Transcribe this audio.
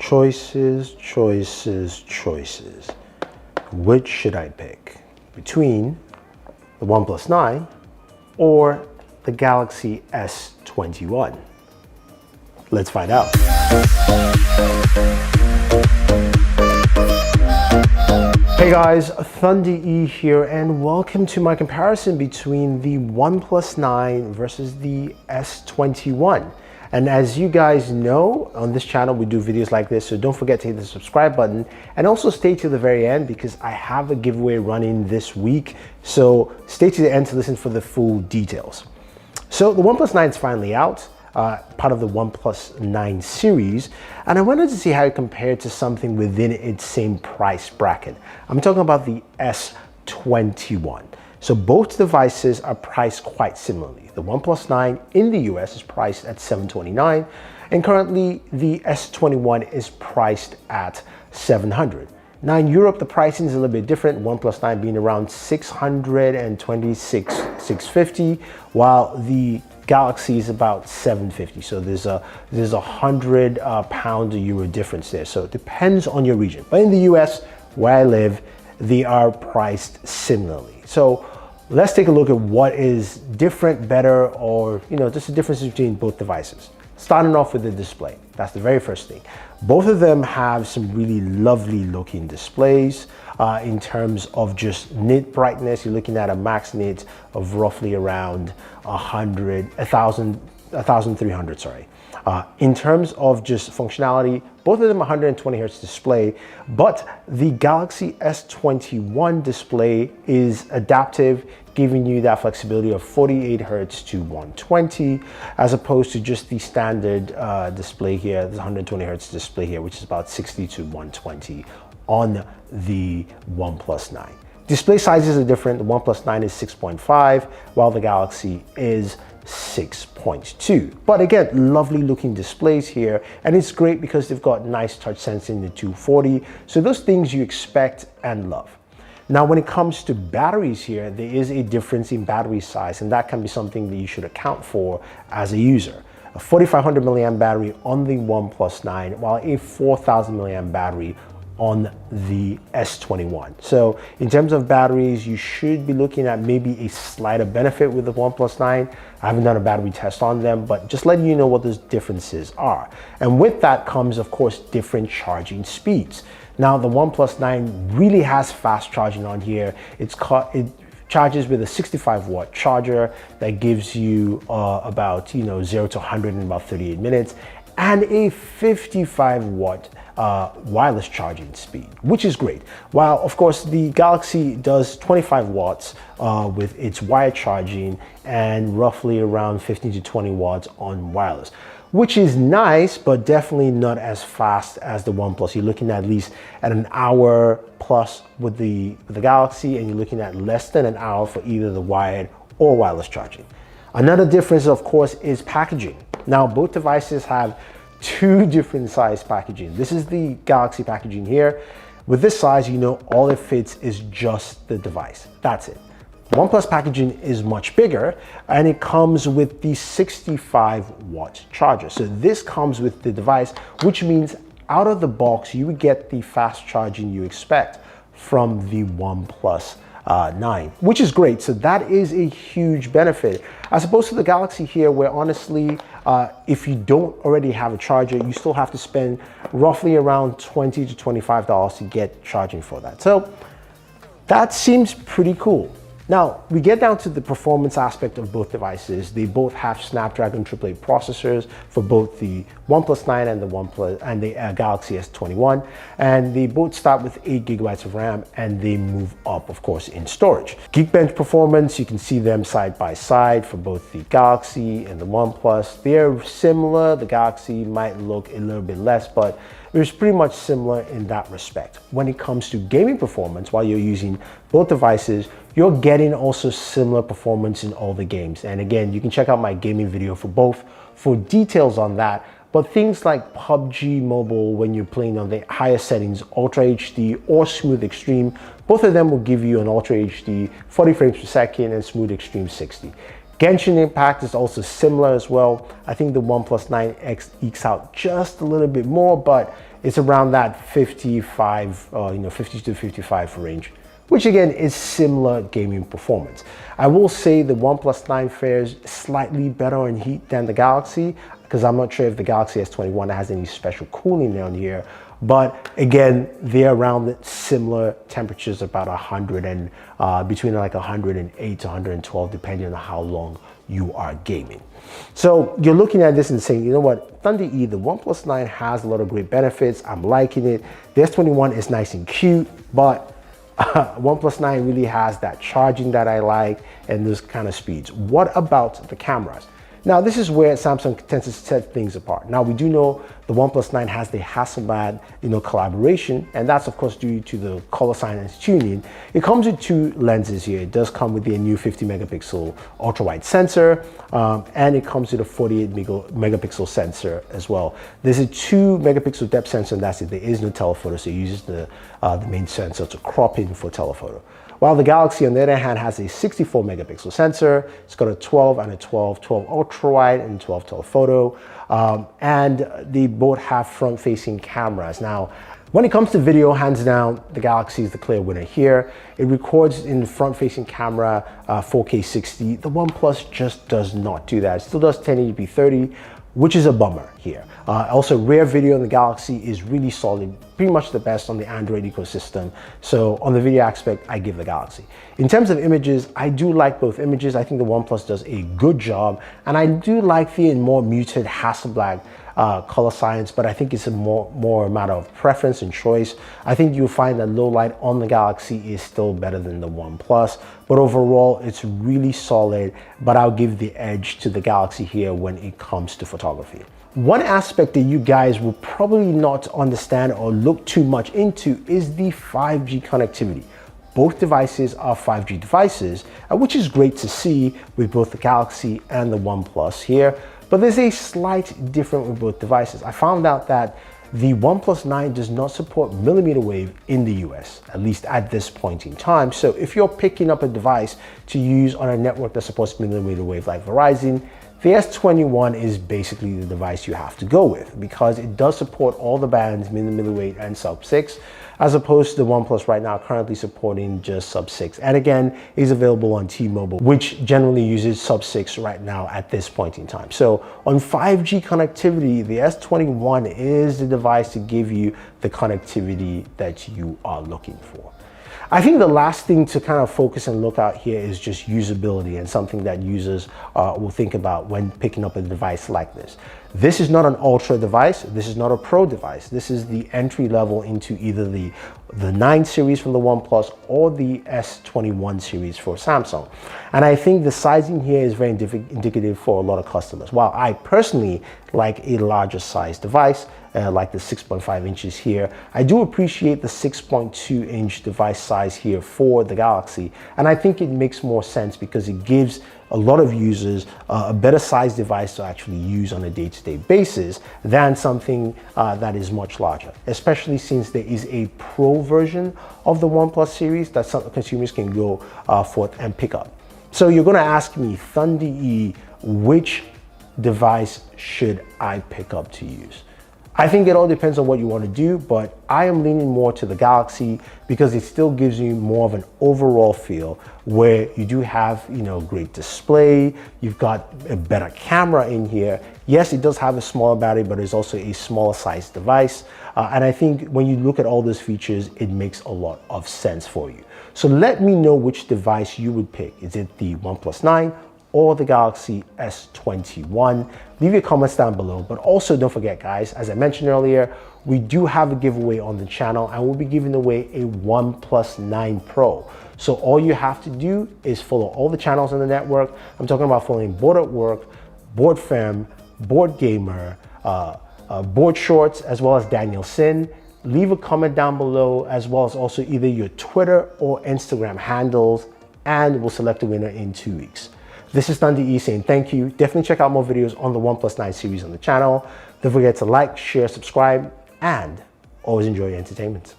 Choices, choices, choices. Which should I pick? Between the OnePlus 9 or the Galaxy S21? Let's find out. Hey guys, Thunder E here, and welcome to my comparison between the OnePlus 9 versus the S21. And as you guys know, on this channel we do videos like this, so don't forget to hit the subscribe button and also stay to the very end because I have a giveaway running this week. So stay to the end to listen for the full details. So the OnePlus 9 is finally out, part of the OnePlus 9 series, and I wanted to see how it compared to something within its same price bracket. I'm talking about the S21. So both devices are priced quite similarly. The OnePlus 9 in the US is priced at $729, and currently the S21 is priced at $700. Now in Europe, the pricing is a little bit different. OnePlus 9 being around $626, $650, while the Galaxy is about $750. So there's a £100 euro difference there. So it depends on your region. But in the US, where I live, they are priced similarly. So let's take a look at what is different, better, or just the differences between both devices. Starting off with the display, that's the very first thing. Both of them have some really lovely looking displays. In terms of just nit brightness, you're looking at a max nit of roughly around 1,300, sorry. In terms of just functionality, both of them 120 Hz display, but the Galaxy S21 display is adaptive, giving you that flexibility of 48 Hz to 120, as opposed to just the standard display here, the 120 Hz display here, which is about 60 to 120 on the OnePlus 9. Display sizes are different. The OnePlus 9 is 6.5, while the Galaxy is 6.2. But again, lovely looking displays here, and it's great because they've got nice touch sensing, the 240. So those things you expect and love. Now, when it comes to batteries here, there is a difference in battery size, and that can be something that you should account for as a user. A 4,500 milliamp battery on the OnePlus 9, while a 4,000 milliamp battery on the S21. So in terms of batteries, you should be looking at maybe a slighter benefit with the OnePlus 9. I haven't done a battery test on them, but just letting you know what those differences are. And with that comes, of course, different charging speeds. Now, the OnePlus 9 really has fast charging on here. It charges with a 65-watt charger that gives you about 0 to 100 in about 38 minutes, and a 55-watt wireless charging speed, which is great. While of course the Galaxy does 25 watts with its wired charging and roughly around 15 to 20 watts on wireless, which is nice, but definitely not as fast as the OnePlus. You're looking at least at an hour plus with the Galaxy, and you're looking at less than an hour for either the wired or wireless charging. Another difference, of course, is packaging. Now, both devices have two different size packaging. This is the Galaxy packaging here. With this size, all it fits is just the device. That's it. The OnePlus packaging is much bigger, and it comes with the 65-watt charger. So this comes with the device, which means out of the box, you would get the fast charging you expect from the OnePlus 9, which is great. So that is a huge benefit, as opposed to the Galaxy here, where honestly, if you don't already have a charger, you still have to spend roughly around $20 to $25 to get charging for that. So that seems pretty cool. Now, we get down to the performance aspect of both devices. They both have Snapdragon 888 processors for both the OnePlus 9 and the Galaxy S21, and they both start with 8 gigabytes of RAM, and they move up, of course, in storage. Geekbench performance, you can see them side by side for both the Galaxy and the OnePlus. They're similar. The Galaxy might look a little bit less, but it's pretty much similar in that respect. When it comes to gaming performance, while you're using both devices, you're getting also similar performance in all the games. And again, you can check out my gaming video for both for details on that. But things like PUBG Mobile, when you're playing on the higher settings, Ultra HD or Smooth Extreme, both of them will give you an Ultra HD 40 frames per second and Smooth Extreme 60. Genshin Impact is also similar as well. I think the OnePlus 9X ekes out just a little bit more, but it's around that 55, 50 to 55 range, which again is similar gaming performance. I will say the OnePlus 9 fares slightly better on heat than the Galaxy, because I'm not sure if the Galaxy S21 has any special cooling down here. But again, they're around similar temperatures, about 100 and between like 108 to 112, depending on how long you are gaming. So you're looking at this and saying, you know what, Thunder E, the OnePlus 9 has a lot of great benefits. I'm liking it. The S21 is nice and cute, but OnePlus 9 really has that charging that I like and those kind of speeds. What about the cameras? Now, this is where Samsung tends to set things apart. Now, we do know the OnePlus 9 has the Hasselblad, collaboration, and that's of course due to the color science tuning. It comes with two lenses here. It does come with the new 50 megapixel ultra-wide sensor, and it comes with a 48 megapixel sensor as well. There's a 2 megapixel depth sensor, and that's it. There is no telephoto, so it uses the main sensor to crop in for telephoto. While the Galaxy, on the other hand, has a 64 megapixel sensor. It's got a 12 and a 12 ultra wide and 12 telephoto. And they both have front-facing cameras. Now, when it comes to video, hands down, the Galaxy is the clear winner here. It records in the front-facing camera 4K 60. The OnePlus just does not do that. It still does 1080p 30, which is a bummer here. Also, rear video in the Galaxy is really solid, pretty much the best on the Android ecosystem. So on the video aspect, I give the Galaxy. In terms of images, I do like both images. I think the OnePlus does a good job, and I do like the more muted Hasselblad color science, but I think it's a more a matter of preference and choice. I think you'll find that low light on the Galaxy is still better than the OnePlus, but overall it's really solid, but I'll give the edge to the Galaxy here when it comes to photography. One aspect that you guys will probably not understand or look too much into is the 5G connectivity. Both devices are 5G devices, which is great to see with both the Galaxy and the OnePlus here. But there's a slight difference with both devices. I found out that the OnePlus 9 does not support millimeter wave in the US, at least at this point in time. So if you're picking up a device to use on a network that supports millimeter wave like Verizon, the S21 is basically the device you have to go with, because it does support all the bands, millimeter wave and sub-6, as opposed to the OnePlus right now currently supporting just sub-6. And again, is available on T-Mobile, which generally uses sub-6 right now at this point in time. So on 5G connectivity, the S21 is the device to give you the connectivity that you are looking for. I think the last thing to kind of focus and look out here is just usability, and something that users will think about when picking up a device like this. This is not an ultra device. This is not a pro device. This is the entry level into either the 9 series from the OnePlus or the S21 series for Samsung. And I think the sizing here is very indicative for a lot of customers. While I personally like a larger size device, like the 6.5 inches here, I do appreciate the 6.2 inch device size here for the Galaxy. And I think it makes more sense because it gives a lot of users a better size device to actually use on a day-to-day basis than something that is much larger, especially since there is a pro version of the OnePlus series that some consumers can go forth and pick up. So you're going to ask me, Thunder E, which device should I pick up to use? I think it all depends on what you want to do, but I am leaning more to the Galaxy because it still gives you more of an overall feel where you do have, great display, you've got a better camera in here. Yes, it does have a smaller battery, but it's also a smaller size device. And I think when you look at all those features, it makes a lot of sense for you. So let me know which device you would pick. Is it the OnePlus 9 or the Galaxy S21? Leave your comments down below, but also don't forget, guys, as I mentioned earlier, we do have a giveaway on the channel, and we'll be giving away a OnePlus 9 Pro. So all you have to do is follow all the channels on the network. I'm talking about following Board at Work, Board Fam, Board Gamer, Board Shorts, as well as Daniel Sin. Leave a comment down below, as well as also either your Twitter or Instagram handles, and we'll select a winner in 2 weeks. This is Thunder E saying thank you. Definitely check out more videos on the OnePlus 9 series on the channel. Don't forget to like, share, subscribe, and always enjoy your entertainment.